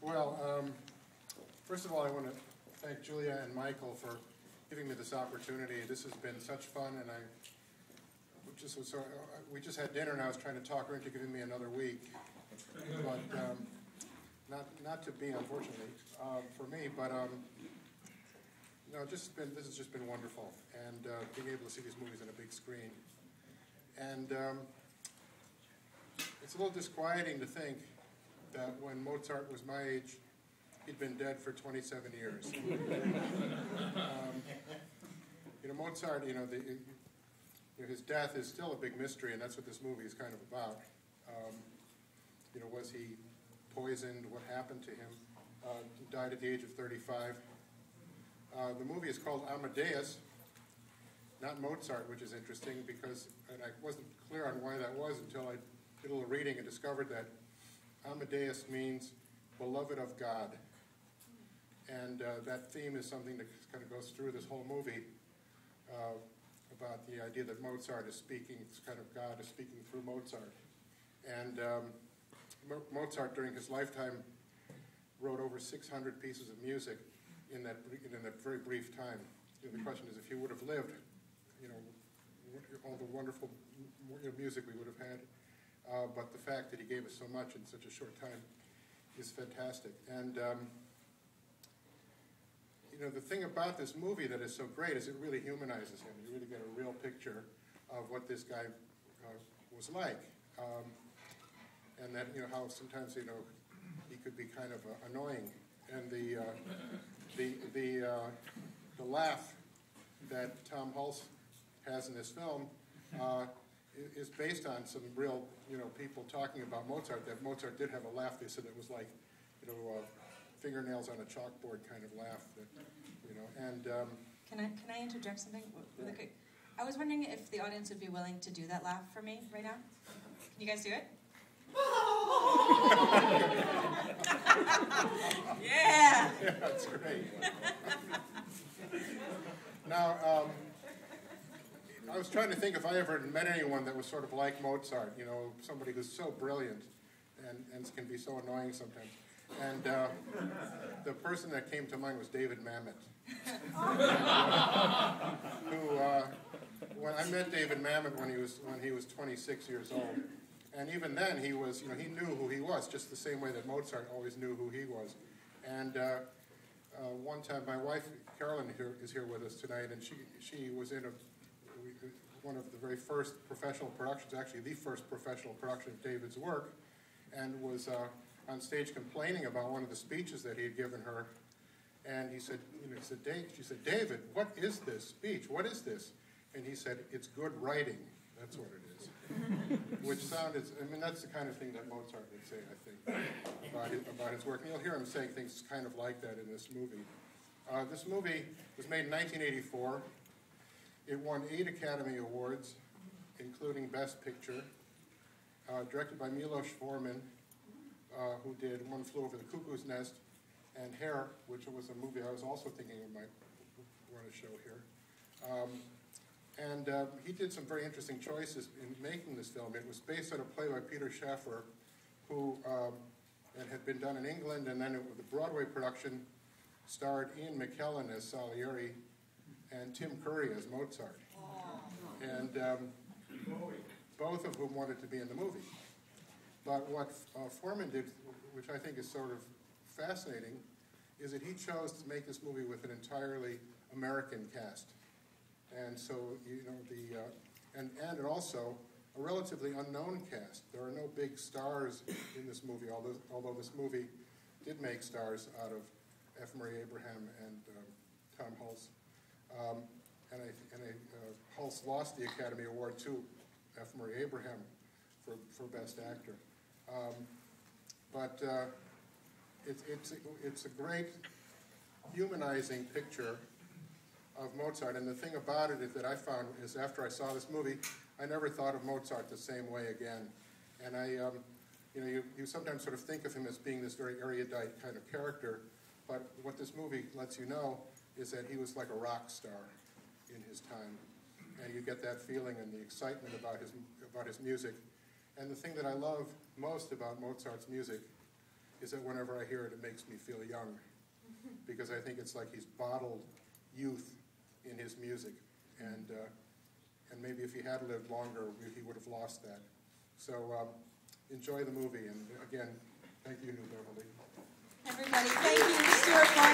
Well, first of all, I want to thank Julia and Michael for giving me this opportunity. This has been such fun, and we just had dinner, and I was trying to talk her into giving me another week, but not to be, unfortunately, for me. But no, this has just been wonderful, and being able to see these movies on a big screen, and it's a little disquieting to think that when Mozart was my age, he'd been dead for 27 years. Mozart, his death is still a big mystery, and that's what this movie is kind of about. Was he poisoned? What happened to him? He died at the age of 35. The movie is called Amadeus, not Mozart, which is interesting because, and I wasn't clear on why that was until I did a little reading and discovered that Amadeus means beloved of God. And that theme is something that kind of goes through this whole movie about the idea that Mozart is speaking, it's kind of God is speaking through Mozart. And Mozart, during his lifetime, wrote over 600 pieces of music in that very brief time. The question is, if he would have lived, all the wonderful music we would have had. But the fact that he gave us so much in such a short time is fantastic. And the thing about this movie that is so great is it really humanizes him. You really get a real picture of what this guy was like, and that how sometimes he could be kind of annoying. And the laugh that Tom Hulse has in this film is based on some real people talking about Mozart. That Mozart did have a laugh. They said it was like fingernails on a chalkboard kind of laugh. And can I interject something? I was wondering if the audience would be willing to do that laugh for me right now. Can you guys do it? Yeah. Yeah, that's great. Now, I was trying to think if I ever met anyone that was sort of like Mozart, somebody who's so brilliant and can be so annoying sometimes. And the person that came to mind was David Mamet. Who, when I met David Mamet when he was 26 years old, and even then he was, he knew who he was, just the same way that Mozart always knew who he was. And one time, my wife Carolyn is here with us tonight, and she was in one of the very first professional productions, actually the first professional production of David's work, and was on stage complaining about one of the speeches that he had given her. And she said, David, what is this speech? What is this? And he said, it's good writing. That's what it is. Which sounded, that's the kind of thing that Mozart would say, I think, about his work. And you'll hear him saying things kind of like that in this movie. This movie was made in 1984. It won 8 Academy Awards, including Best Picture. Directed by Milos Forman, who did One Flew Over the Cuckoo's Nest, and Hair, which was a movie I was also thinking I might want to show here. He did some very interesting choices in making this film. It was based on a play by Peter Shaffer, who had been done in England, and then the Broadway production starred Ian McKellen as Salieri and Tim Curry as Mozart. And both of whom wanted to be in the movie. But what Forman did, which I think is sort of fascinating, is that he chose to make this movie with an entirely American cast. And so, and also a relatively unknown cast. There are no big stars in this movie, although this movie did make stars out of F. Murray Abraham and Tom Hulse. Hulse lost the Academy Award to F. Murray Abraham for Best Actor. It's a great humanizing picture of Mozart, and the thing about it is that I found is after I saw this movie, I never thought of Mozart the same way again. And you sometimes sort of think of him as being this very erudite kind of character, but what this movie lets you know is that he was like a rock star in his time, and you get that feeling and the excitement about his music. And the thing that I love most about Mozart's music is that whenever I hear it, it makes me feel young, because I think it's like he's bottled youth in his music, and maybe if he had lived longer, he would have lost that. So enjoy the movie, and again, thank you, New Beverly. Everybody, thank you, Stuart Gordon.